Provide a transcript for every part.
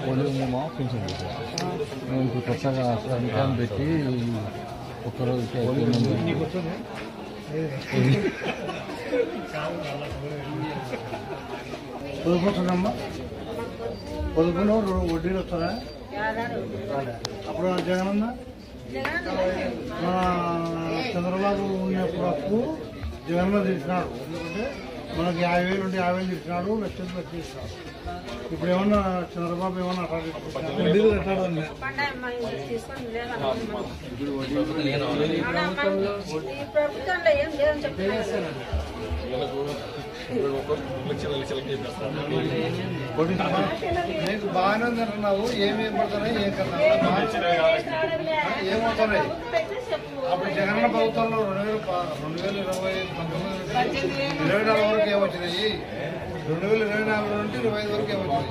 పొలిమేమో pension ఇప్పుడు కొత్తగా income పెట్టి ఒక్కరోజుకి పొదుపుతుందమ్మా పొదుపులో వడ్డీలు వస్తారా అప్పుడు జగనన్న మన చంద్రబాబు ఉన్నప్పుడు అప్పు జగనన్న తీసినాడు. ఎందుకంటే మనకి 50,000 ఉంటే 50,000 తీసినాడు, లక్షలు తీసినాడు. ఇప్పుడు ఏమన్నా చంద్రబాబు ఏమన్నా వడ్డీలు కట్టాడు అండి. నీకు బాగానే ఉందంటున్నావు. ఏమేమి పడుతున్నాయి ఏం కన్నా ఏమవుతున్నాయి? అప్పుడు జగనన్న ప్రభుత్వంలో 2020, 2024 వరకు ఏమొచ్చినాయి? 2024 నుండి 25 వరకు ఏమొచ్చినాయి?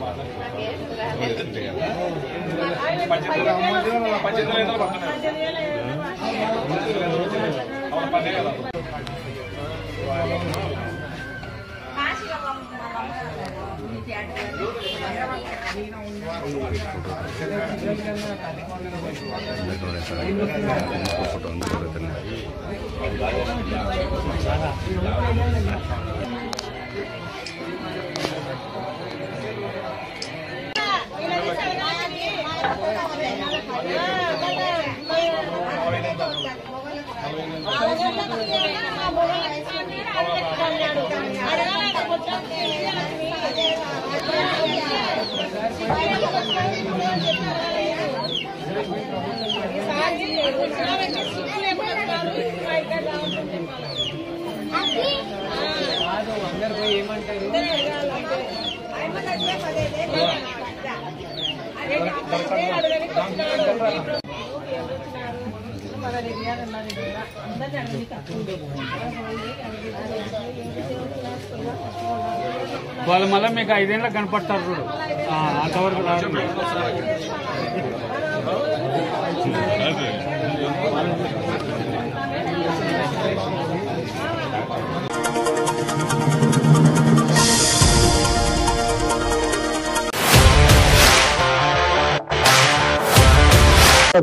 వాళ్ళు మళ్ళీ మీకు 5 ఏళ్ళకి కనపడతారు చూడు, అంతవరకు రాదు.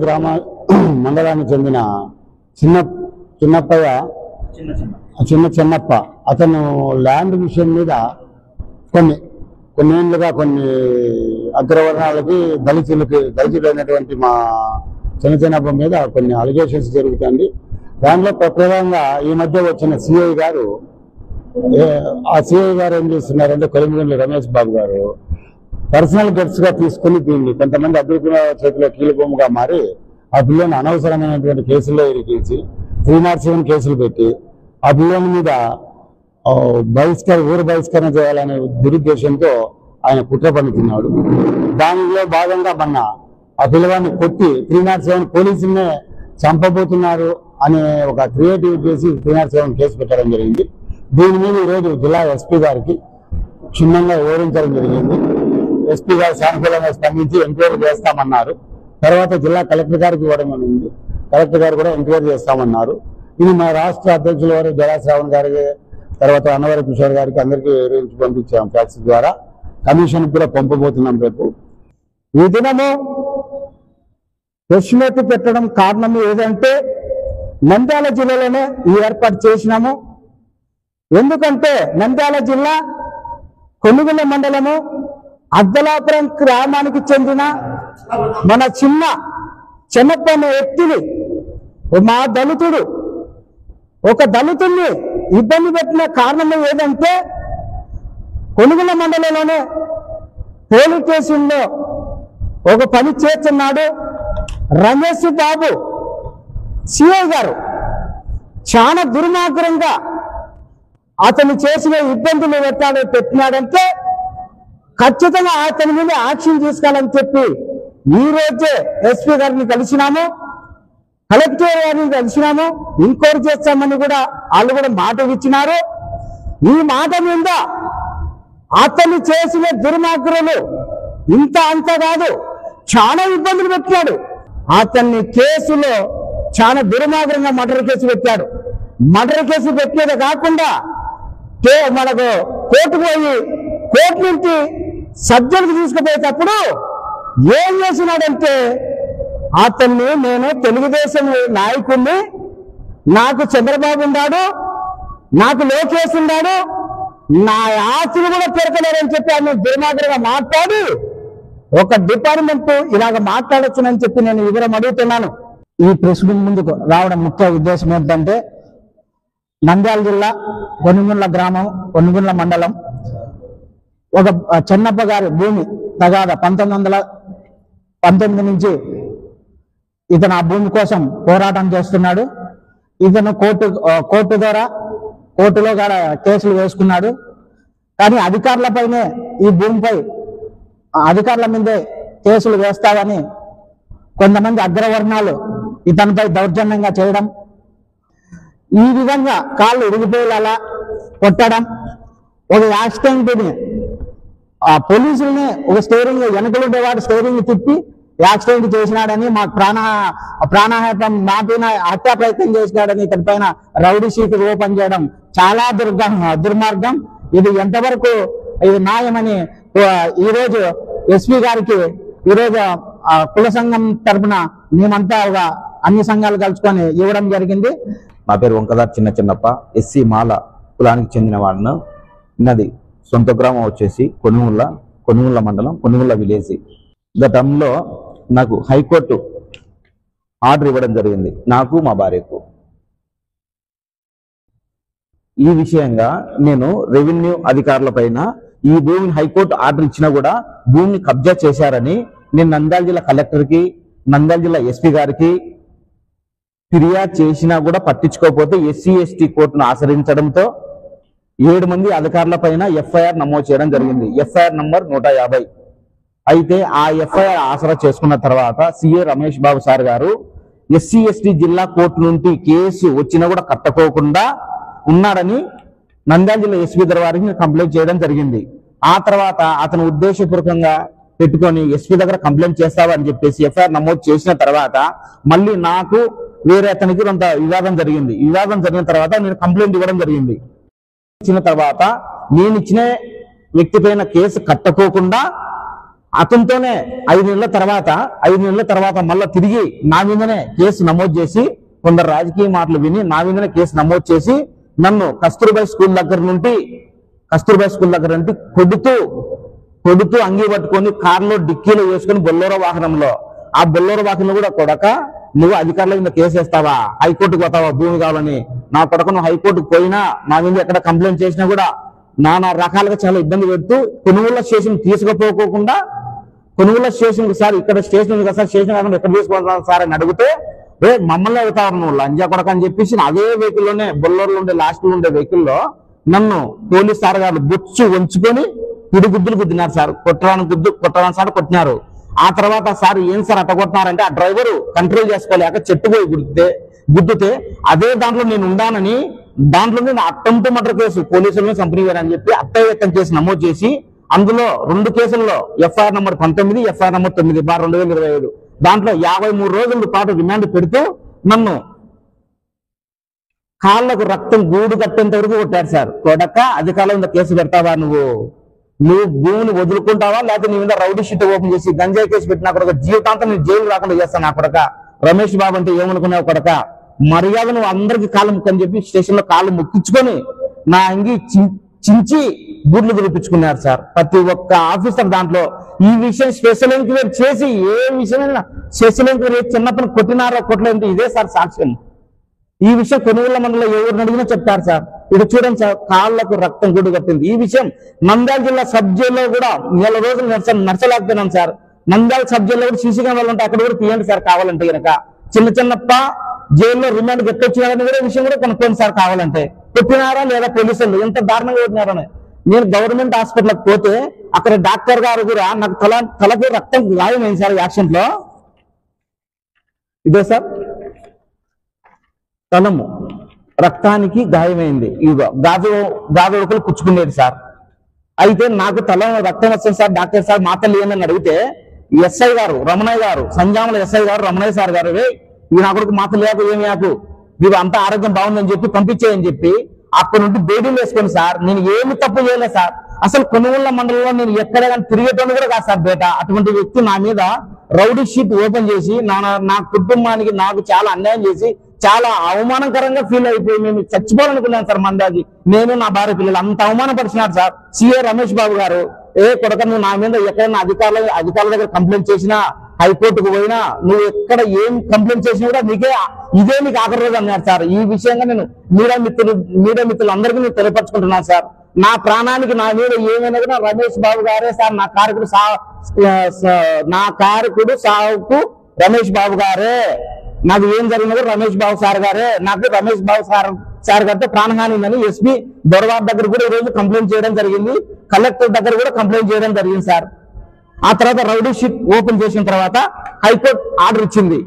గ్రామ మండలానికి చెందిన చిన్నప్ప అతను ల్యాండ్ విషయం మీద కొన్నేళ్లుగా కొన్ని అగ్రవర్ణాలకి దళితులైనటువంటి మా చిన్నప్ప మీద కొన్ని అలిగేషన్స్ జరుగుతుంది. దానిలో ప్రధానంగా ఈ మధ్య వచ్చిన సిఐ గారు ఏం చేస్తున్నారంటే కొలిమిగండ్ల రమేష్ బాబు గారు పర్సనల్ గెట్స్ గా తీసుకుని దీన్ని కొంతమంది అభివృద్ధి చేతిలో కీలుబొమ్మగా మారి ఆ పిల్లని అనవసరమైనటువంటి కేసుల్లో ఇరికించి 307 కేసులు పెట్టి ఆ పిల్లని మీద ఊరు బహిష్కరణ చేయాలనే దురుద్దేశంతో ఆయన కుట్ర పన్నుతున్నాడు. దానిలో భాగంగా మొన్న ఆ పిల్లవాడిని కొట్టి 307 పోలీసులనే చంపబోతున్నారు అనే ఒక క్రియేటివ్ చేసి 307 కేసు పెట్టడం జరిగింది. దీని మీద ఈరోజు జిల్లా ఎస్పీ గారికి క్షుణ్ణంగా వివరించడం జరిగింది. ఎస్పీ గారు సానుకూలంగా స్పందించి ఎంక్వైరీ చేస్తామన్నారు. తర్వాత జిల్లా కలెక్టర్ గారికి ఇవ్వడం ఉంది. కలెక్టర్ గారు కూడా ఎంక్వైరీ చేస్తామన్నారు. ఇది మా రాష్ట్ర అధ్యక్షుల వారు జలాశ్రావణ్ గారికి, తర్వాత అన్నవరం కిషోర్ గారికి అందరికీ వివరించి పంపించాం. ఫ్యాక్స్ ద్వారా కమిషన్ కూడా పంపబోతున్నాం రేపు. ఈ దినము ప్రెస్ మీట్ పెట్టడం కారణం ఏదంటే నంద్యాల జిల్లాలోనే ఈ ఏర్పాటు చేసినాము. ఎందుకంటే నంద్యాల జిల్లా కొనుగోలు మండలము అద్దలాపురం గ్రామానికి చెందిన మన చిన్నప్ప వ్యక్తిని మా దళితుడు ఒక దళితుడిని ఇబ్బంది పెట్టిన కారణం ఏదంటే కొనుగోలు మండలంలోనే పోలీస్ స్టేషన్లో ఒక పని చేస్తున్నాడు రమేష్ బాబు సిఐ గారు. చాలా దుర్మార్గంగా అతను చేసిన ఇబ్బందులు పెట్టినాడంటే ఖచ్చితంగా అతని మీద యాక్షన్ తీసుకోవాలని చెప్పి ఈ రోజే ఎస్పీ గారిని కలిసినాము, కలెక్టర్ గారిని కలిసినాము. ఎంక్వైరీ చేస్తామని కూడా వాళ్ళు కూడా మాట ఇచ్చినారు. ఈ మాట మీద అతను చేసిన దుర్మార్గులు ఇంత అంత కాదు, చాలా ఇబ్బందులు పెట్టాడు. అతన్ని కేసులో చాలా దుర్మార్గంగా మర్డర్ కేసు పెట్టాడు. మర్డర్ కేసు పెట్టేది కాకుండా మనకు కోర్టు పోయి కోర్టు నుంచి సబ్జెక్ట్ తీసుకుపోయేటప్పుడు ఏం చేసినాడంటే, అతన్ని నేను తెలుగుదేశం నాయకుడిని, నాకు చంద్రబాబు ఉన్నాడు, నాకు లోకేష్ ఉన్నాడు, నా ఆస్తులు కూడా పెరకలేరని చెప్పి ఆయన దుర్మార్గంగా మాట్లాడి ఒక డిపార్ట్మెంట్ ఇలాగ మాట్లాడొచ్చునని చెప్పి నేను వివరం అడుగుతున్నాను. ఈ ప్రెస్ మీట్ ముందుకు రావడం ముఖ్య ఉద్దేశం ఏంటంటే, నంద్యాల జిల్లా కొనుగుండ్ల గ్రామం, కొనుగుండ్ల మండలం ఒక చెన్నప్ప గారి భూమి తగాద 1919 నుంచి ఇతను ఆ భూమి కోసం పోరాటం చేస్తున్నాడు. ఇతను కోర్టు ద్వారా కోర్టులో కేసులు వేసుకున్నాడు. కానీ అధికారులపైనే ఈ భూమిపై అధికారుల మీదే కేసులు వేస్తావని కొంతమంది అగ్రవర్ణాలు ఇతనిపై దౌర్జన్యంగా చేయడం, ఈ విధంగా కాళ్ళు ఇరిగిపోయేలా కొట్టడం, ఒక యాక్సిడెంట్ని పోలీసుల్ని ఒక స్టేరింగ్ వెనకలుండేవాడు స్టేరింగ్ తిప్పి యాక్సిడెంట్ చేసినాడని, మాకు ప్రాణాపాయం మాపైన హత్యా ప్రయత్నం చేసినాడని ఇతని పైన రౌడీ షీట్ ఓపెన్ చేయడం చాలా దుర్మార్గం. ఇది ఎంతవరకు ఇది న్యాయమని ఈరోజు ఎస్పీ గారికి ఈరోజు కుల సంఘం తరఫున మేమంతా ఒక అన్ని సంఘాలు కలుసుకొని ఇవ్వడం జరిగింది. నా పేరు వంకదార్ చిన్నప్ప, ఎస్సీ మాల కులానికి చెందిన వాడిను. నది సొంత గ్రామం వచ్చేసి కొనుగుండ్ల మండలం, కొనుగుండ్ల విలేజ్. గతంలో నాకు హైకోర్టు ఆర్డర్ ఇవ్వడం జరిగింది, నాకు మా భార్యకు. ఈ విషయంగా నేను రెవెన్యూ అధికారుల పైన ఈ భూమిని హైకోర్టు ఆర్డర్ ఇచ్చినా కూడా భూమిని కబ్జా చేశారని నేను నంద్యాల జిల్లా కలెక్టర్కి, నంద్యాల జిల్లా ఎస్పీ గారికి ఫిర్యాదు చేసినా కూడా పట్టించుకోకపోతే ఎస్సీ ఎస్టీ కోర్టును ఆశ్రయించడంతో 7 మంది అధికారుల పైన ఎఫ్ఐఆర్ నమోదు చేయడం జరిగింది. FIR number 150. అయితే ఆ ఎఫ్ఐఆర్ ఆసరా చేసుకున్న తర్వాత సిఏ రమేష్ బాబు సార్ గారు ఎస్సీ ఎస్టీ జిల్లా కోర్టు నుండి కేసు వచ్చినా కూడా కట్టుకోకుండా ఉన్నాడని నంద్యాల జిల్లా ఎస్పీ వారికి కంప్లైంట్ చేయడం జరిగింది. ఆ తర్వాత అతను ఉద్దేశపూర్వకంగా పెట్టుకొని ఎస్పీ దగ్గర కంప్లైంట్ చేస్తావని చెప్పేసి ఎఫ్ఐఆర్ నమోదు చేసిన తర్వాత మళ్ళీ నాకు వేరే అతనికి కొంత వివాదం జరిగింది. వివాదం జరిగిన తర్వాత నేను కంప్లైంట్ ఇవ్వడం జరిగింది. ఇచ్చిన తర్వాత నేను ఇచ్చిన వ్యక్తి పైన కేసు కట్టుకోకుండా అతనితోనే 5 నెలల తర్వాత మళ్ళీ తిరిగి నా మీదనే కేసు నమోదు చేసి, కొందరు రాజకీయ మాటలు విని నా మీదనే కేసు నమోదు చేసి నన్ను కస్తూర్బాయ్ స్కూల్ దగ్గర నుండి కొడుతూ అంగీ పట్టుకొని కారులో డిక్కీలో వేసుకొని బొల్లోరో వాహనంలో కూడా కొడక నువ్వు అధికారుల మీద కేసు వేస్తావా, హైకోర్టుకు పోతావా భూమి కావాలని, నా కొడక నువ్వు హైకోర్టుకు పోయినా నా మీద ఎక్కడ కంప్లైంట్ చేసినా కూడా నానా రకాలుగా చాలా ఇబ్బంది పెడుతూ కొనుగోలు స్టేషన్ తీసుకుపోకోకుండా కొనుగోలు స్టేషన్ సార్ ఇక్కడ స్టేషన్ ఉంది కదా సార్, స్టేషన్ కాకుండా ఎక్కడ తీసుకుంటున్నారు సార్ అని అడిగితే మమ్మల్ని అవుతారు నువ్వు లంజా కొడక అని చెప్పేసి అదే వెహికల్లోనే బొల్లూరులో ఉండే లాస్ట్లో ఉండే వెహికల్లో నన్ను పోలీస్ సార్ గారు బొచ్చు వంచుకొని పిడిగుద్దులు గుద్దినారు సార్. కొట్టడానికి సార్ కొట్టినారు. ఆ తర్వాత సార్ ఏం సార్ అట్ట కొట్టినారంటే ఆ డ్రైవరు కంట్రోల్ చేసుకోలేక చెట్టు పోయి గుద్దితే అదే దాంట్లో నేను ఉండానని దాంట్లో నేను అట్టంపు మర్డర్ కేసు పోలీసులను చంపినని చెప్పి అట్టవ్యక్తం కేసు నమోదు చేసి అందులో 2 కేసుల్లో ఎఫ్ఐఆర్ నంబర్ 19, ఎఫ్ఐఆర్ నంబర్ 9/2025 దాంట్లో 53 రోజుల పాటు రిమాండ్ పెడుతూ నన్ను కాళ్ళకు రక్తం గూడు కట్టేంత వరకు కొట్టారు సార్. కొడక అధికారుల మీద కేసు పెడతావా, నువ్వు భూమిని వదులుకుంటావా, లేకపోతే నీ మీద రౌడీ షీట్ ఓపెన్ చేసి గంజాయి కేసు పెట్టినా కొడక జీవితాంతం నేను జైలు రాకుండా చేస్తాను. నా కొడక రమేష్ బాబు అంటే ఏమనుకున్నావు కొడక, మర్యాద నువ్వు అందరికి కాళ్ళు ముక్కని చెప్పి స్టేషన్ లో కాళ్ళు ముక్కించుకొని నా అంగి చించి బూట్లు దులిపించుకున్నారు సార్. ప్రతి ఒక్క ఆఫీసర్ దాంట్లో ఈ విషయం స్పెషల్ ఎంక్వైరీ చేసి ఏ విషయమైనా స్పెషల్ ఎంక్వైరీ చిన్నప్పుడు కొట్టినారో కొట్టలేదు ఇదే సార్ సాక్ష్యం. ఈ విషయం కొనుగోళ్ల మండలిలో ఎవరిని అడిగినా చెప్తారు సార్. ఇది చూడండి సార్, కాళ్లకు రక్తం గుడి కట్టింది. ఈ విషయం నంద్యాల జిల్లా సబ్ జైల్లో కూడా 4 రోజులు నడచలేకపోయినాం సార్. నంద్యాల సబ్ జైల్లో కూడా సీసీ కెమెరాలు ఉంటే అక్కడ కూడా తీయండి సార్ కావాలంటే. కనుక చిన్నప్ప జైల్లో రిమాండ్ ఎట్టొచ్చినారని కూడా విషయం కూడా కొనుక్కోండి సార్ కావాలంటే. కొట్టినారా లేదా పోలీసులు ఎంత దారుణంగా కొట్టినారని. నేను గవర్నమెంట్ హాస్పిటల్కి పోతే అక్కడ డాక్టర్ గారు కూడా నాకు తలకి రక్తం గాయమైంది సార్ యాక్సిడెంట్ లో. ఇదే సార్ తలము రక్తానికి గాయమైంది. గాజుడుకులు పుచ్చుకునేది సార్. అయితే నాకు తల రక్తం వస్తుంది సార్, డాక్టర్ సార్ మాత్రలు ఏందని అడిగితే ఎస్ఐ గారు రమణయ్య గారు, సంజామల ఎస్ఐ గారు రమణయ్య సార్ గారు ఈ నా కొడుకు మాత్రం లేక ఏమి యాకు ఇవి అంతా ఆరోగ్యం బాగుందని చెప్పి పంపించేయని చెప్పి అక్కడి నుండి బేడీలు వేసుకొని సార్ నేను ఏమి తప్పు చేయలేదు సార్. అసలు కొనుగోళ్ల మండలంలో నేను ఎక్కడ కానీ తిరిగేటోని కూడా కాదు సార్ బేట. అటువంటి వ్యక్తి నా మీద రౌడీ షీట్ ఓపెన్ చేసి నా కుటుంబానికి నాకు చాలా అన్యాయం చేసి చాలా అవమానకరంగా ఫీల్ అయిపోయి మేము చచ్చిపోవాలనుకున్నాను సార్. మందాది నేను నా భార్య పిల్లలు అంత అవమానపరిచినారు సార్. సిఏ రమేష్ బాబు గారు, కొడక నువ్వు నా మీద ఎక్కడైనా అధికారుల దగ్గర కంప్లైంట్ చేసినా, హైకోర్టుకు పోయినా, నువ్వు ఎక్కడ ఏం కంప్లైంట్ చేసినా కూడా ఇదే నీకు ఆఖరి రోజు అన్నారు సార్. ఈ విషయంగా నేను మీడియా మిత్రులందరికీ నేను తెలియపరచుకుంటున్నాను సార్. నా ప్రాణానికి నా మీద ఏమైనా కూడా రమేష్ బాబు గారే సార్. నా కారకుడు సావుకు రమేష్ బాబు గారే. నాకు ఏం జరిగినా కూడా రమేష్ బాబు సార్ గారే. నాకు రమేష్ బాబు సార్ గారితో ప్రాణహాని ఉందని ఎస్పీ దొరవార్ దగ్గర కూడా ఈ రోజు కంప్లైంట్ చేయడం జరిగింది. కలెక్టర్ దగ్గర కూడా కంప్లైంట్ చేయడం జరిగింది సార్. ఆ తర్వాత రౌడీ షీట్ ఓపెన్ చేసిన తర్వాత హైకోర్టు ఆర్డర్ ఇచ్చింది.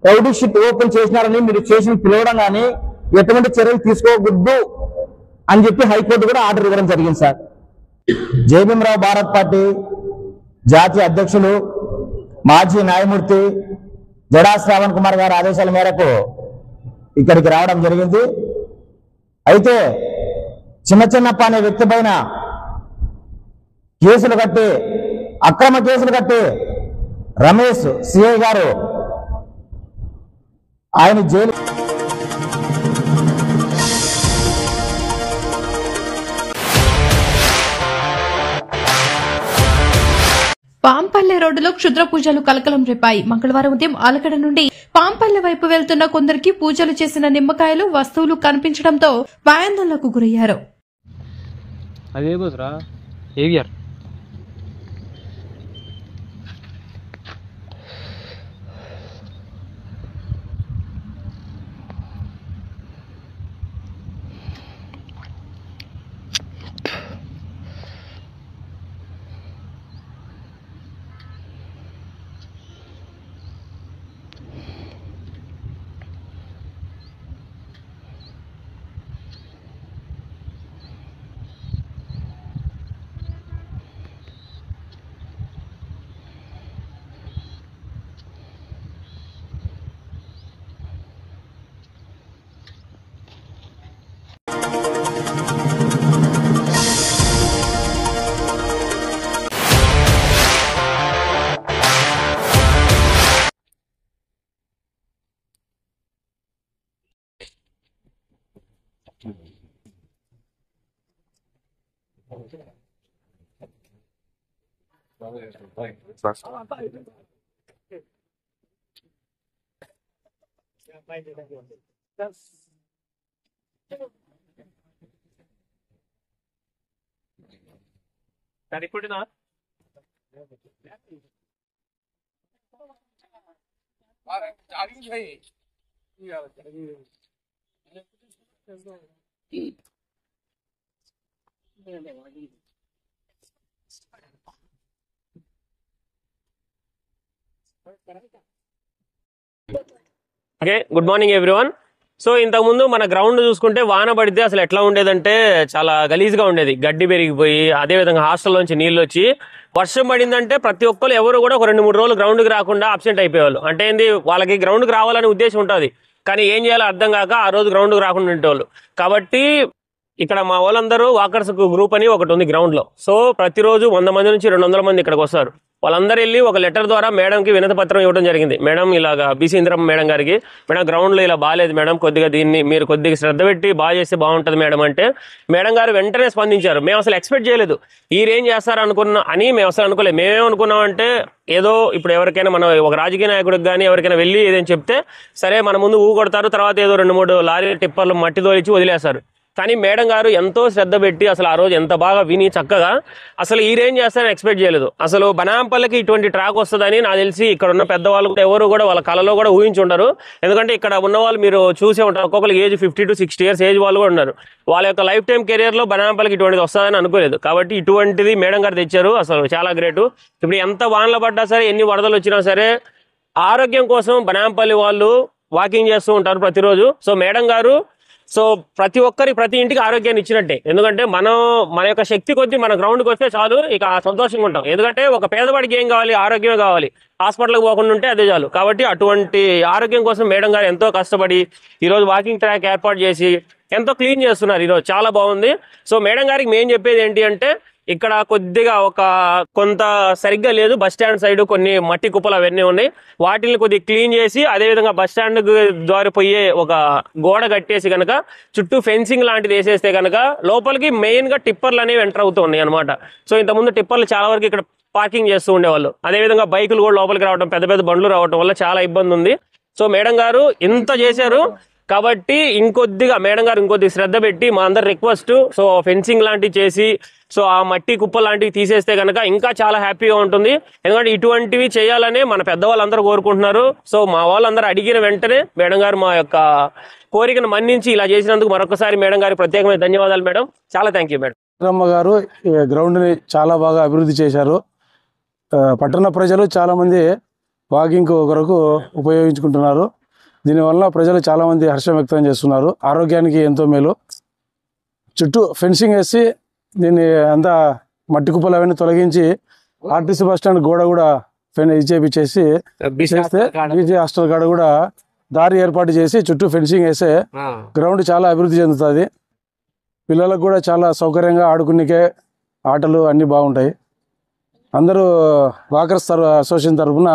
రౌడీ షీట్ ఓపెన్ చేసినారని మీరు చేసిన పిలవడం కానీ ఎటువంటి చర్యలు తీసుకోకూడదు అని చెప్పి హైకోర్టు కూడా ఆర్డర్ ఇవ్వడం జరిగింది సార్. జయభీమరావు భారత్ పార్టీ జాతీయ అధ్యక్షులు మాజీ న్యాయమూర్తి జడా శ్రావణ్ కుమార్ గారి ఆదేశాల మేరకు ఇక్కడికి రావడం జరిగింది. అయితే చిన్నప్ప అనే వ్యక్తి పైన కేసులు కట్టి, అక్రమ కేసులు కట్టి రమేష్ సిఐ గారు ఆయన జైలు పాంపల్లె రోడ్డులో క్షుద్ర పూజలు కలకలం రేపాయి. మంగళవారం ఉదయం ఆలగడ నుండి పాంపల్లె వైపు వెళ్తున్న కొందరికి పూజలు చేసిన నిమ్మకాయలు, వస్తువులు కనిపించడంతో భయాందోళనకు గురయ్యారు. Okay, good morning everyone. So ఇంతకుముందు మన గ్రౌండ్ చూసుకుంటే వాన పడితే అసలు ఎట్లా ఉండేదంటే చాలా గలీజ్గా ఉండేది. గడ్డి పెరిగిపోయి అదేవిధంగా హాస్టల్లోంచి నీళ్ళు వచ్చి వర్షం పడిందంటే ప్రతి ఒక్కరు ఎవరు కూడా ఒక 2-3 రోజులు గ్రౌండ్కి రాకుండా అబ్సెంట్ అయిపోయేవాళ్ళు. అంటే ఏంది, వాళ్ళకి గ్రౌండ్కి రావాలనే ఉద్దేశం ఉంటుంది, కానీ ఏం చేయాలో అర్థం కాక ఆ రోజు గ్రౌండ్కి రాకుండా ఉండేవాళ్ళు. కాబట్టి ఇక్కడ మా వాళ్ళందరూ వాకర్స్ గ్రూప్ అని ఒకటి ఉంది గ్రౌండ్లో. సో ప్రతిరోజు 100 మంది నుంచి 200 మంది ఇక్కడికి వస్తారు. వాళ్ళందరూ వెళ్ళి ఒక లెటర్ ద్వారా మేడంకి వినతి పత్రం ఇవ్వడం జరిగింది. మేడం ఇలాగా బీసీ ఇంద్రమ్మ మేడం గారికి, మేడం గ్రౌండ్లో ఇలా బాగాలేదు మేడం, కొద్దిగా దీన్ని మీరు కొద్దిగా శ్రద్ధ పెట్టి బాగా చేస్తే బాగుంటుంది మేడం అంటే మేడం గారు వెంటనే స్పందించారు. మేము అసలు ఎక్స్పెక్ట్ చేయలేదు ఈరేం చేస్తారు అని మేము అసలు అనుకోలేదు. మేమేమనుకున్నామంటే ఏదో ఇప్పుడు ఎవరికైనా మనం ఒక రాజకీయ నాయకుడికి కానీ ఎవరికైనా వెళ్ళి ఏదైనా చెప్తే సరే మన ముందు ఊగొడతారు, తర్వాత ఏదో 2-3 లారీ టిప్పర్లు మట్టి తోలిచ్చి వదిలేస్తారు. కానీ మేడం గారు ఎంతో శ్రద్ధ పెట్టి అసలు ఆ రోజు ఎంత బాగా విని చక్కగా అసలు ఈ రేంజ్ చేస్తారని ఎక్స్పెక్ట్ చేయలేదు. అసలు బనాంపల్లికి ఇటువంటి ట్రాక్ వస్తుందని నాకు తెలిసి ఇక్కడ ఉన్న పెద్దవాళ్ళు ఎవరు కూడా వాళ్ళ కళలో కూడా ఊహించి ఉండరు. ఎందుకంటే ఇక్కడ ఉన్న వాళ్ళు మీరు చూసే ఉంటారు, ఒక్కొక్కరికి ఏజ్ 50 to 60 years ఏజ్ వాళ్ళు కూడా ఉన్నారు. వాళ్ళ యొక్క లైఫ్ టైం కెరియర్లో బనాంపల్లికి ఇటువంటిది వస్తుందని అనుకోలేదు. కాబట్టి ఇటువంటిది మేడం గారు తెచ్చారు, అసలు చాలా గ్రేటు. ఇప్పుడు ఎంత వానలు పడ్డా సరే, ఎన్ని వరదలు వచ్చినా సరే, ఆరోగ్యం కోసం బనాంపల్లి వాళ్ళు వాకింగ్ చేస్తూ ఉంటారు ప్రతిరోజు. సో మేడం గారు ప్రతి ఒక్కరికి ప్రతి ఇంటికి ఆరోగ్యాన్ని ఇచ్చినట్టే. ఎందుకంటే మన యొక్క శక్తి కొద్దీ మన గ్రౌండ్కి వస్తే చాలు, ఇక సంతోషంగా ఉంటాం. ఎందుకంటే ఒక పేదవాడికి ఏం కావాలి, ఆరోగ్యమే కావాలి, హాస్పిటల్కి పోకుండా ఉంటే అదే చాలు. కాబట్టి అటువంటి ఆరోగ్యం కోసం మేడం గారు ఎంతో కష్టపడి ఈరోజు వాకింగ్ ట్రాక్ ఏర్పాటు చేసి ఎంతో క్లీన్ చేస్తున్నారు. ఈరోజు చాలా బాగుంది. సో మేడం గారికి మేము చెప్పేది ఏంటి అంటే, ఇక్కడ కొద్దిగా కొంత సరిగ్గా లేదు. బస్ స్టాండ్ సైడ్ కొన్ని మట్టి కుప్పలు అవన్నీ ఉన్నాయి. వాటిని కొద్దిగా క్లీన్ చేసి అదేవిధంగా బస్ స్టాండ్ ద్వారా పోయే ఒక గోడ కట్టేసి కనుక చుట్టూ ఫెన్సింగ్ లాంటిది వేసేస్తే కనుక లోపలికి మెయిన్ గా టిప్పర్లు అనేవి ఎంటర్ అవుతూ ఉన్నాయి అనమాట. సో ఇంతకుముందు టిప్పర్లు చాలా వరకు ఇక్కడ పార్కింగ్ చేస్తూ ఉండేవాళ్ళు. అదేవిధంగా బైకులు కూడా లోపలికి రావడం, పెద్ద పెద్ద బండ్లు రావడం వల్ల చాలా ఇబ్బంది ఉంది. సో మేడం గారు ఇంత చేశారు కాబట్టి మేడం గారు ఇంకొద్ది శ్రద్ధ పెట్టి మా అందరి రిక్వెస్ట్, సో ఫెన్సింగ్ లాంటివి చేసి సో ఆ మట్టి కుప్ప లాంటివి తీసేస్తే కనుక ఇంకా చాలా హ్యాపీగా ఉంటుంది. ఎందుకంటే ఇటువంటివి చేయాలనే మన పెద్దవాళ్ళందరూ కోరుకుంటున్నారు. సో మా వాళ్ళందరూ అడిగిన వెంటనే మేడం గారు మా యొక్క కోరికను మన్నించి ఇలా చేసినందుకు మరొకసారి మేడం గారికి ప్రత్యేకమైన ధన్యవాదాలు మేడం. చాలా థ్యాంక్ యూ మేడం. రమ్మ గారు గ్రౌండ్ని చాలా బాగా అభివృద్ధి చేశారు. పట్టణ ప్రజలు చాలామంది వాకింగ్ కొరకు ఉపయోగించుకుంటున్నారు. దీనివల్ల ప్రజలు చాలామంది హర్షం వ్యక్తం చేస్తున్నారు. ఆరోగ్యానికి ఎంతో మేలు. చుట్టూ ఫెన్సింగ్ వేసి దీన్ని అంతా మట్టి కుప్పలు అవన్నీ తొలగించి ఆర్టీసీ బస్ స్టాండ్ గోడ కూడా చేపించేసి చేస్తే బీజీ హాస్టల్ కాడ కూడా దారి ఏర్పాటు చేసి చుట్టూ ఫెన్సింగ్ వేస్తే గ్రౌండ్ చాలా అభివృద్ధి చెందుతుంది. పిల్లలకు కూడా చాలా సౌకర్యంగా ఆడుకునేకే ఆటలు అన్నీ బాగుంటాయి. అందరూ వాకర్స్ అసోసియేషన్ తరఫున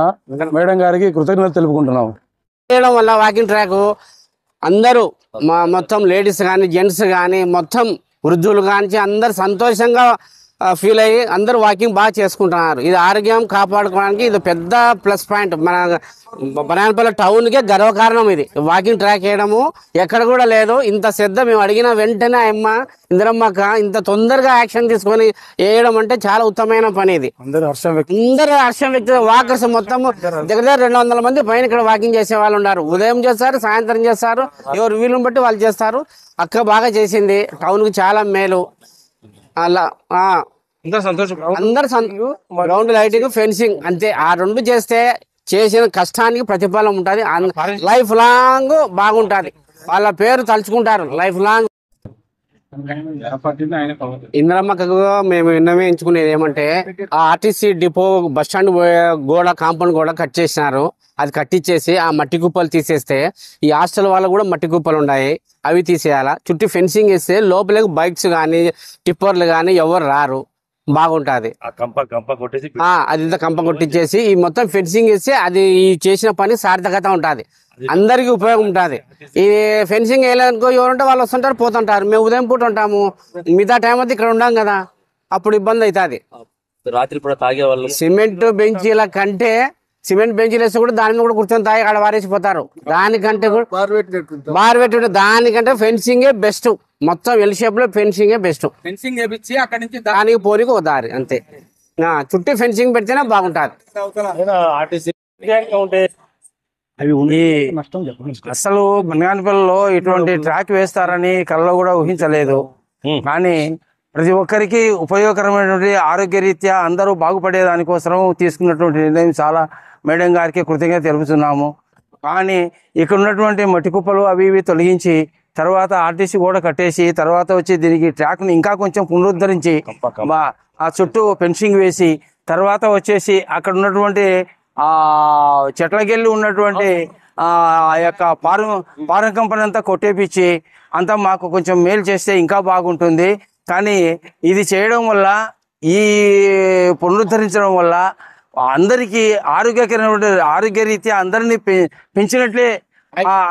మేడం గారికి కృతజ్ఞతలు తెలుపుకుంటున్నాము. చేయడం వల్ల వాకింగ్ ట్రాక్ అందరూ మొత్తం లేడీస్ కానీ జెంట్స్ కానీ మొత్తం వృద్ధులు కానీ అందరు సంతోషంగా ఫీల్ అయ్యి అందరూ వాకింగ్ బాగా చేసుకుంటున్నారు. ఇది ఆరోగ్యం కాపాడుకోవడానికి ఇది పెద్ద ప్లస్ పాయింట్. మన బనాయనపల్లి టౌన్కే గర్వకారణం ఇది. వాకింగ్ ట్రాక్ వేయడము ఎక్కడ కూడా లేదు. ఇంత శ్రద్ధ మేము అడిగిన వెంటనే ఇందిరమ్మక్క ఇంత తొందరగా యాక్షన్ తీసుకొని వేయడం అంటే చాలా ఉత్తమమైన పని. ఇది అందరూ హర్షం వ్యక్తి వాకర్స్ మొత్తం దగ్గర 200 మంది పైన ఇక్కడ వాకింగ్ చేసే వాళ్ళు ఉన్నారు. ఉదయం చేస్తారు, సాయంత్రం చేస్తారు, ఎవరు వీలుని బట్టి వాళ్ళు చేస్తారు. అక్క బాగా చేసింది, టౌన్ కు చాలా మేలు. అలా అందరు గ్రౌండ్ లైటింగ్ ఫెన్సింగ్ అంతే. ఆ రెండు చేస్తే చేసిన కష్టానికి ప్రతిఫలం ఉంటుంది. లైఫ్ లాంగ్ బాగుంటది. వాళ్ళ పేరు తలుచుకుంటారు లైఫ్ లాంగ్. ఇందిరమ్మకు మేము విన్నవించుకునేది ఏమంటే ఆ ఆర్టీసీ డిపో బస్ స్టాండ్ గోడ కాంపౌండ్ గోడ కట్ చేసినారు. అది కట్టించేసి ఆ మట్టి కుప్పలు తీసేస్తే ఈ హాస్టల్ వాళ్ళకు కూడా మట్టి కుప్పలు ఉన్నాయి, అవి తీసేయాలా. చుట్టూ ఫెన్సింగ్ వేస్తే లోపలికి బైక్స్ కానీ టిప్పర్లు కానీ ఎవరు రారు, బాగుంటది. అది ఇంత కంప కొట్టించేసి ఈ మొత్తం ఫెన్సింగ్ వేస్తే అది ఈ చేసిన పని సార్థకత ఉంటుంది, అందరికి ఉపయోగం ఉంటుంది. ఈ ఫెన్సింగ్ వేయాలనుకో ఎవరుంటే వాళ్ళు వస్తుంటారు పోతుంటారు. మేము ఉదయం పూట ఉంటాము, మిగతా టైం అయితే ఇక్కడ ఉండాం కదా, అప్పుడు ఇబ్బంది అవుతుంది. రాత్రి పూట తాగే వాళ్ళు సిమెంట్ బెంచీల కంటే సిమెంట్ బెంచీలు వేస్తే కూడా దాని మీద కూడా కూర్చొని తాగి ఆడ వారేసిపోతారు. దానికంటే బార్ పెట్టి దానికంటే ఫెన్సింగే బెస్ట్. మొత్తం ఎల్ షేప్ లో ఫెన్సింగే బెస్ట్. ఫెన్సింగ్ వేపించి అక్కడి నుంచి దానికి పోనీకి ఒక దారి అంతే. చుట్టూ ఫెన్సింగ్ పెడితేనే బాగుంటుంది. అసలు బనగానపల్లిలో ఇటువంటి ట్రాక్ వేస్తారని కళ్ళలో కూడా ఊహించలేదు. కానీ ప్రతి ఒక్కరికి ఉపయోగకరమైనటువంటి ఆరోగ్య రీత్యా అందరూ బాగుపడే దానికోసం తీసుకున్నటువంటి నిర్ణయం చాలా మేడం గారికి కృతజ్ఞత తెలుపుతున్నాము. కానీ ఇక్కడ ఉన్నటువంటి మట్టి కుప్పలు అవి ఇవి తొలగించి తర్వాత ఆర్టీసీ కూడా కట్టేసి తర్వాత వచ్చి దీనికి ట్రాక్ని ఇంకా కొంచెం పునరుద్ధరించి ఆ చుట్టూ ఫెన్సింగ్ వేసి తర్వాత వచ్చేసి అక్కడ ఉన్నటువంటి ఆ చెట్లకెళ్ళి ఉన్నటువంటి ఆ యొక్క పారం కంపెనీ అంతా కొట్టేపించి అంతా మాకు కొంచెం మేలు చేస్తే ఇంకా బాగుంటుంది. కానీ ఇది చేయడం వల్ల ఈ పునరుద్ధరించడం వల్ల అందరికీ ఆరోగ్య రీత్యా అందరినీ పెంచినట్లే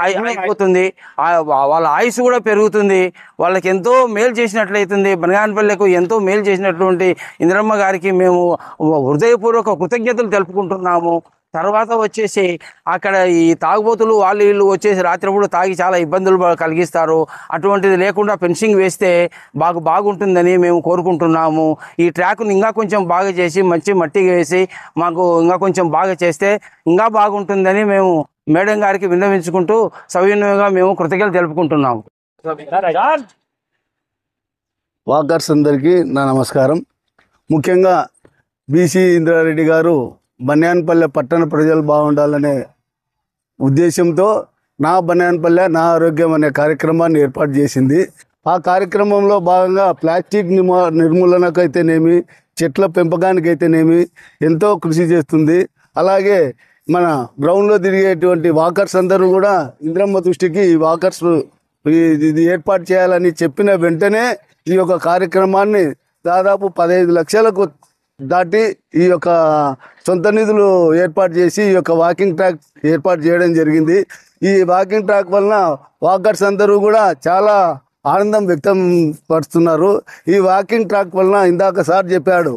అయిపోతుంది. వాళ్ళ ఆయుష్ కూడా పెరుగుతుంది. వాళ్ళకి ఎంతో మేలు చేసినట్లయితుంది. బనగానపల్లెకు ఎంతో మేలు చేసినటువంటి ఇందిరమ్మ గారికి మేము హృదయపూర్వక కృతజ్ఞతలు తెలుపుకుంటున్నాము. తర్వాత వచ్చేసి అక్కడ ఈ తాగుబోతులు వీళ్ళు వచ్చేసి రాత్రిపూట తాగి చాలా ఇబ్బందులు కలిగిస్తారు. అటువంటిది లేకుండా ఫెన్సింగ్ వేస్తే బాగుంటుందని మేము కోరుకుంటున్నాము. ఈ ట్రాక్ను ఇంకా కొంచెం బాగా చేసి మంచి మట్టి వేసి మాకు ఇంకా కొంచెం బాగా చేస్తే ఇంకా బాగుంటుందని మేము మేడం గారికి విన్నవించుకుంటూ సవినయంగా మేము కృతజ్ఞతలు తెలుపుకుంటున్నాము. వాకర్స్ అందరికీ నా నమస్కారం. ముఖ్యంగా బీసీ ఇంద్రారెడ్డి గారు బనగానపల్లె పట్టణ ప్రజలు బాగుండాలనే ఉద్దేశంతో నా బనగానపల్లె నా ఆరోగ్యం అనే కార్యక్రమాన్ని ఏర్పాటు చేసింది. ఆ కార్యక్రమంలో భాగంగా ప్లాస్టిక్ నిర్మూలనకైతేనేమి చెట్ల పెంపకానికైతేనేమి ఎంతో కృషి చేస్తుంది. అలాగే మన గ్రౌండ్లో తిరిగేటువంటి వాకర్స్ అందరూ కూడా ఇంద్రమ్మ దృష్టికి వాకర్స్ ఇది ఏర్పాటు చేయాలని చెప్పిన వెంటనే ఈ యొక్క కార్యక్రమాన్ని దాదాపు 15 లక్షలకు దాటి ఈ యొక్క సొంత నిధులు ఏర్పాటు చేసి ఈ యొక్క వాకింగ్ ట్రాక్ ఏర్పాటు చేయడం జరిగింది. ఈ వాకింగ్ ట్రాక్ వలన వాకర్స్ అందరూ కూడా చాలా ఆనందం వ్యక్తం పరుస్తున్నారు. ఈ వాకింగ్ ట్రాక్ వలన ఇందాక సార్ చెప్పాడు,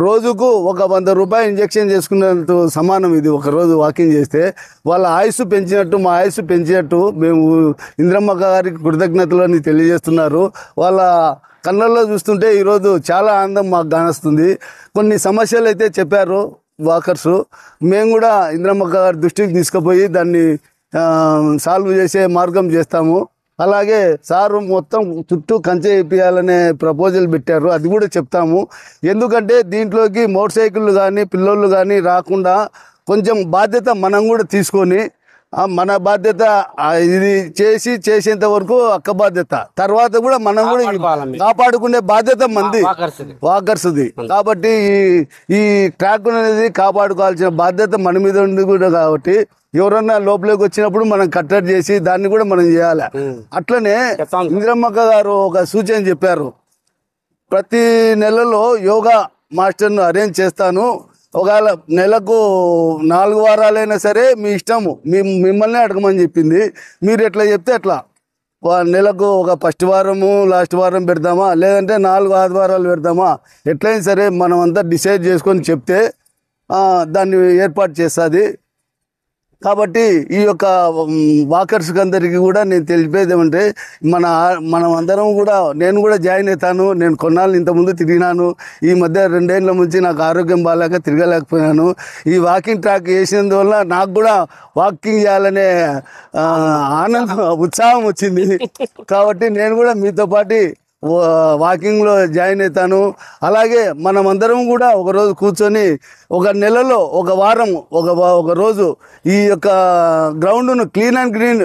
రోజుకు ఒక 100 రూపాయలు ఇంజెక్షన్ చేసుకున్నంత సమానం. ఇది ఒక రోజు వాకింగ్ చేస్తే వాళ్ళ ఆయుస్సు పెంచినట్టు, మా ఆయుస్సు పెంచినట్టు మేము ఇంద్రమ్మ గారికి కృతజ్ఞతలని తెలియజేస్తున్నారు. వాళ్ళ కళ్ళల్లో చూస్తుంటే ఈరోజు చాలా ఆనందం మాకు కానొస్తుంది. కొన్ని సమస్యలు అయితే చెప్పారు వాకర్సు, మేము కూడా ఇంద్రమ్మ గారి దృష్టికి తీసుకుపోయి దాన్ని సాల్వ్ చేసే మార్గం చేస్తాము. అలాగే సారు మొత్తం చుట్టూ కంచె వేయాలనే ప్రపోజల్ పెట్టారు, అది కూడా చెప్తాము. ఎందుకంటే దీంట్లోకి మోటార్ సైకిళ్ళు కానీ పిల్లోళ్ళు కానీ రాకుండా కొంచెం బాధ్యత మనం కూడా తీసుకొని మన బాధ్యత ఇది చేసేంత వరకు అక్క బాధ్యత, తర్వాత కూడా మనం కూడా కాపాడుకునే బాధ్యత మంది వాకర్స్ది. కాబట్టి ఈ ట్రాక్ అనేది కాపాడుకోవాల్సిన బాధ్యత మన మీద ఉంది కూడా. కాబట్టి ఎవరన్నా లోపలికి వచ్చినప్పుడు మనం కట్టడి చేసి దాన్ని కూడా మనం చేయాలి. అట్లనే ఇంద్రమ్మక్క గారు ఒక సూచన చెప్పారు, ప్రతి నెలలో యోగా మాస్టర్ను అరేంజ్ చేస్తాను, ఒకవేళ నెలకు 4 వారాలైనా సరే మీ ఇష్టము, మిమ్మల్ని అడగమని చెప్పింది. మీరు ఎట్లా చెప్తే అట్లా నెలకు ఒక ఫస్ట్ వారము లాస్ట్ వారం పెడదామా, లేదంటే 4 ఆదివారాలు పెడదామా, ఎట్లయినా సరే మనం అంతా డిసైడ్ చేసుకొని చెప్తే దాన్ని ఏర్పాటు చేస్తుంది. కాబట్టి ఈ యొక్క వాకర్స్కి అందరికీ కూడా నేను తెలిపేది ఏమంటే, మనం అందరం కూడా, నేను కూడా జాయిన్ అవుతాను. నేను కొన్నాళ్ళు ఇంతకుముందు తిరిగినాను, ఈ మధ్య 2 ఏళ్ళ నుంచి నాకు ఆరోగ్యం బాగాలేక తిరగలేకపోయినాను. ఈ వాకింగ్ ట్రాక్ వేసినందువల్ల నాకు కూడా వాకింగ్ చేయాలనే ఆనందం, ఉత్సాహం వచ్చింది. కాబట్టి నేను కూడా మీతో పాటు వాకింగ్లో జాయిన్ అవుతాను. అలాగే మనమందరం కూడా ఒకరోజు కూర్చొని ఒక నెలలో ఒక వారం ఒక రోజు ఈ యొక్క గ్రౌండ్ను క్లీన్ అండ్ గ్రీన్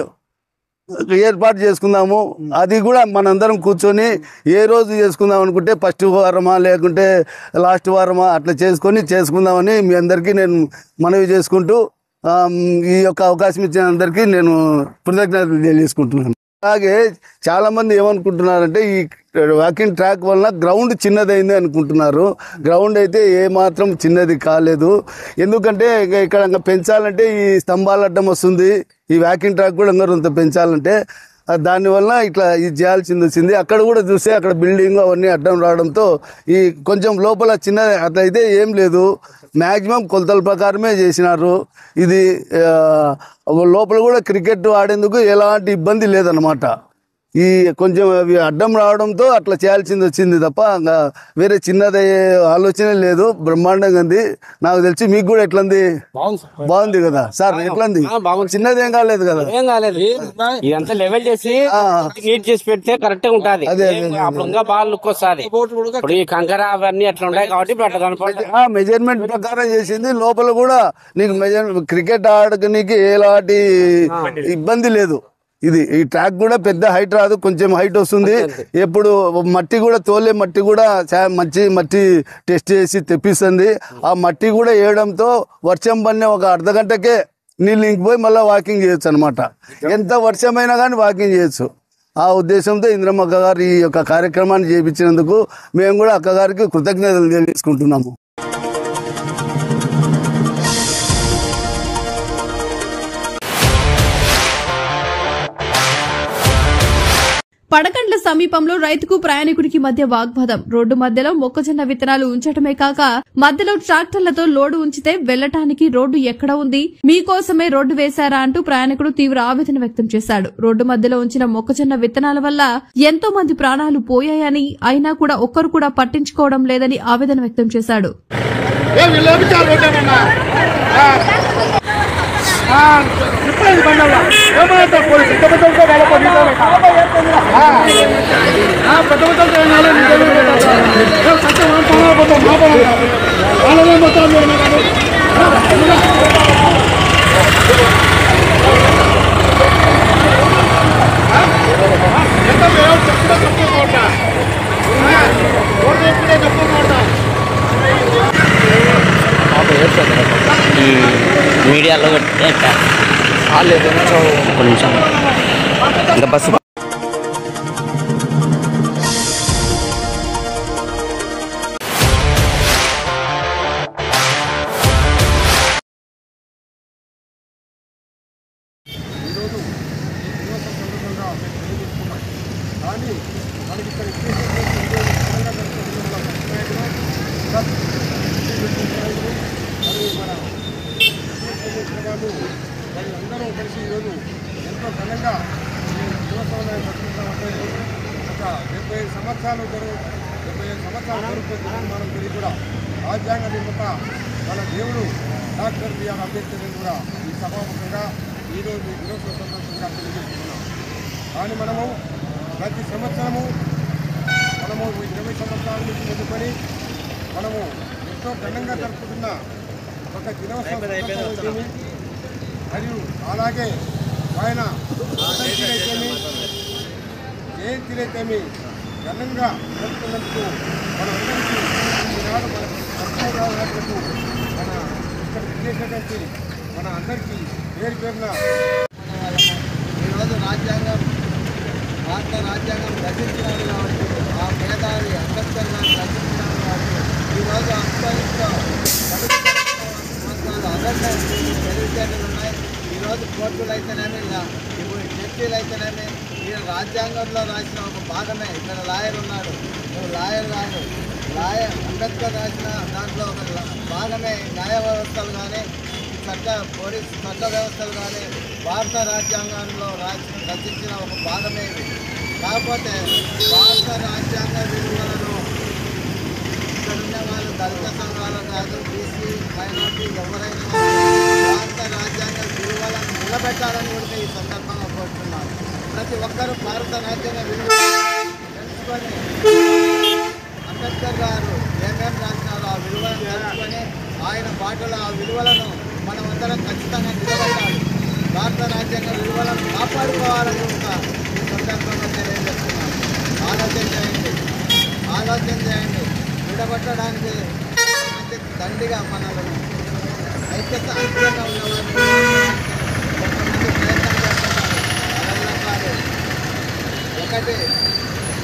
ఏర్పాటు చేసుకుందాము. అది కూడా మనందరం కూర్చొని ఏ రోజు చేసుకుందాం అనుకుంటే ఫస్ట్ వారమా లేకుంటే లాస్ట్ వారమా అట్లా చేసుకుందామని మీ అందరికీ నేను మనవి చేసుకుంటూ ఈ యొక్క అవకాశం ఇచ్చిన అందరికీ నేను కృతజ్ఞతలు తెలియజేసుకుంటున్నాను. అలాగే చాలామంది ఏమనుకుంటున్నారంటే ఈ వాకింగ్ ట్రాక్ వలన గ్రౌండ్ చిన్నదైంది అనుకుంటున్నారు. గ్రౌండ్ అయితే ఏమాత్రం చిన్నది కాలేదు. ఎందుకంటే ఇక్కడ పెంచాలంటే ఈ స్తంభాలు అడ్డం వస్తుంది, ఈ వాకింగ్ ట్రాక్ కూడా కొంత పెంచాలంటే దానివల్ల ఇట్లా ఇది చేయాల్సింది వచ్చింది. అక్కడ కూడా చూస్తే అక్కడ బిల్డింగ్ అవన్నీ అడ్డం రావడంతో ఈ కొంచెం లోపల చిన్న అట్లయితే ఏం లేదు, మ్యాక్సిమం కొలతల ప్రకారమే చేసినారు. ఇది లోపల కూడా క్రికెట్ ఆడేందుకు ఎలాంటి ఇబ్బంది లేదన్నమాట. ఈ కొంచెం అవి అడ్డం రావడంతో అట్లా చేయాల్సింది వచ్చింది తప్ప ఇంకా వేరే చిన్నదయ్యే ఆలోచన లేదు. బ్రహ్మాండంగా ఉంది. నాకు తెలిసి మీకు కూడా ఎట్లంది? బాగుంది కదా సార్? ఎట్లంది? చిన్నదేం కాలేదు కదా? ఏం కాలేదు, ఇదంతా లెవెల్ చేసి నీట్ చేసి పెడితే కరెక్ట్ గా ఉంటుంది. అప్పుడు ఇంకా బాగా లుక్ వస్తుంది. ఇప్పుడు ఈ కంకర అవన్నీ అట్లా ఉంటాయి కాబట్టి మెజర్మెంట్ ప్రకారం చేసింది. లోపల కూడా నీకు క్రికెట్ ఆడడానికి ఎలాంటి ఇబ్బంది లేదు. ఈ ట్రాక్ కూడా పెద్ద హైట్ రాదు, కొంచెం హైట్ వస్తుంది. ఎప్పుడు మట్టి కూడా తోలే మట్టి కూడా మంచి మట్టి టెస్ట్ చేసి తెప్పిస్తుంది. ఆ మట్టి కూడా వేయడంతో వర్షం పడిన ఒక అర్ధ గంటకే నీళ్ళు ఇంకిపోయి మళ్ళీ వాకింగ్ చేయొచ్చు అనమాట. ఎంత వర్షమైనా కానీ వాకింగ్ చేయొచ్చు. ఆ ఉద్దేశంతో ఇంద్రమ్మ అక్కగారు ఈ యొక్క కార్యక్రమాన్ని చేయించినందుకు మేము కూడా అక్కగారికి కృతజ్ఞతలు తెలియజేసుకుంటున్నాము. పడకండ్ల సమీపంలో రైతుకు ప్రయాణికుడికి మధ్య వాగ్వాదం. రోడ్డు మధ్యలో మొక్కజొన్న విత్తనాలు ఉంచటమే కాక మధ్యలో ట్రాక్టర్లతో లోడు ఉంచితే వెళ్లటానికి రోడ్డు ఎక్కడ ఉంది, మీకోసమే రోడ్డు వేశారా అంటూ ప్రయాణికుడు తీవ్ర ఆవేదన వ్యక్తం చేశాడు. రోడ్డు మధ్యలో ఉంచిన మొక్కజొన్న విత్తనాల వల్ల ఎంతో మంది ప్రాణాలు పోయాయని, అయినా కూడా ఒక్కరు కూడా పట్టించుకోవడం లేదని ఆవేదన వ్యక్తం చేశాడు. మీడియాలో కొంచెం ఇంకా బస్సు కానీ మనకి ఇక్కడ మరి అందరూ కలిసి ఈరోజు ఎంతో ఘనంగా ఈ దినోత్సవాన్ని జరుపుకుంటామంటే ఒక 75 సంవత్సరాలు జరుగుతుంది మనం కూడా రాజ్యాంగ నిర్మాత మన దేవుడు డాక్టర్ బిఆర్ అంబేద్కర్ కూడా ఈ సభాముఖంగా ఈరోజు ఈ దినోత్సవ సందర్భంగా తెలియజేస్తున్నాం. కానీ మనము ప్రతి సంవత్సరము మనము 20 సంవత్సరాల నుంచి ఎదుర్కొని మనము ఎంతో ఘనంగా జరుపుకుంటున్న ఒక దినోత్సవం మరియు అలాగే ఆయన జయంతిలైతేమి ఘనంగా జరుపుకున్నందుకు మనందరికీ ఈనాడు మన సంస్థలకు మన ఇక్కడ విజేసినటువంటి మన అందరికీ పేరు పేరున ఈరోజు భారత రాజ్యాంగం రచించినారు కాబట్టి ఆ మేధావి అంబేద్కర్ గారు రచించినారు కాబట్టి ఈరోజు అంబేద్కర్ అవేర్నెస్ తెలివితేటలు ఉన్నాయి. ఈరోజు కోర్టులు అయితేనేమి ఇప్పుడు జడ్జీలు అయితేనేమి ఈ రాజ్యాంగంలో రాసిన ఒక భాగమే. ఇక్కడ లాయర్ ఉన్నాడు, నువ్వు లాయర్ కాదు, అంబేద్కర్ రాసిన దాంట్లో ఒక భాగమే న్యాయ వ్యవస్థలు కానీ పోలీస్ చట్ట వ్యవస్థలు కానీ భారత రాజ్యాంగంలో రచించిన ఒక భాగమే ఇది. కాకపోతే భారత రాజ్యాంగ విలువలను ఇక్కడ ఉన్న వాళ్ళు దళిత సంఘాలు కాదు, బీసీ మైనార్టీ ఎవరైనా భారత రాజ్యాంగ విలువలను నిలబెట్టాలని కూడా ఈ సందర్భంగా కోరుతున్నారు. ప్రతి ఒక్కరూ భారత రాజ్యాంగ విలువలను తెలుసుకొని అంబేద్కర్ గారు ఏమేమి రాసినారో ఆ విలువలను తెలుసుకొని ఆయన బాటలో ఆ విలువలను మనమందరం ఖచ్చితంగా నిలబెట్టాలి. భారత రాజ్యాంగ విలువలను కాపాడుకోవాలని కూడా ఈ సందర్భంగా తెలియజేస్తున్నాం. ఆలోచన చేయండి. విడగొట్టడానికి దండిగా మనలను ఐక్యంగా ఉన్నవాళ్ళు కొంతమంది ప్రయత్నం చేస్తున్నారు. అలా కాదు. ఒకటి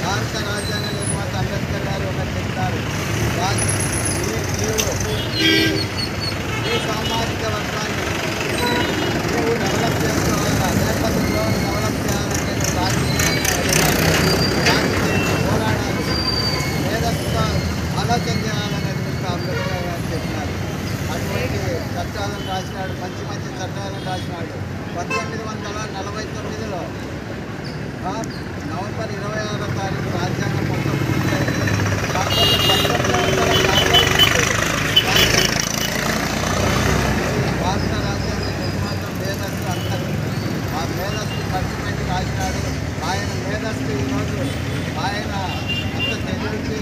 భారత రాజ్యాంగ నిర్మాత అంబేద్కర్ గారు ఒకటి చెప్తారు, ఈ సామాజిక వర్గాన్ని నువ్వు డెవలప్ చేసుకోవాలి, అదే పద్ధతిలో డెవలప్ చేయాలంటే పోరాడాలి, మేధస్సుగా ఆలోచన చేయాలనేది కూడా అంబేద్కర్ గారు చెప్పినారు. అటువంటి చట్టాలను రాసినాడు, మంచి మంచి చట్టాలను రాసినాడు. 1949లో నవంబర్ 26వ తారీఖు రాజ్యాంగం మొత్తం పూర్తయింది. కాకపోతే 1950 భారత రాజ్యాంగ నిర్మాత మేధస్సు అందరూ ఆ మేధస్సు ఖర్చు పెట్టి రాసినాడు. ఆయన మేధస్సు ఈరోజు ఆయన అంత తెలివికి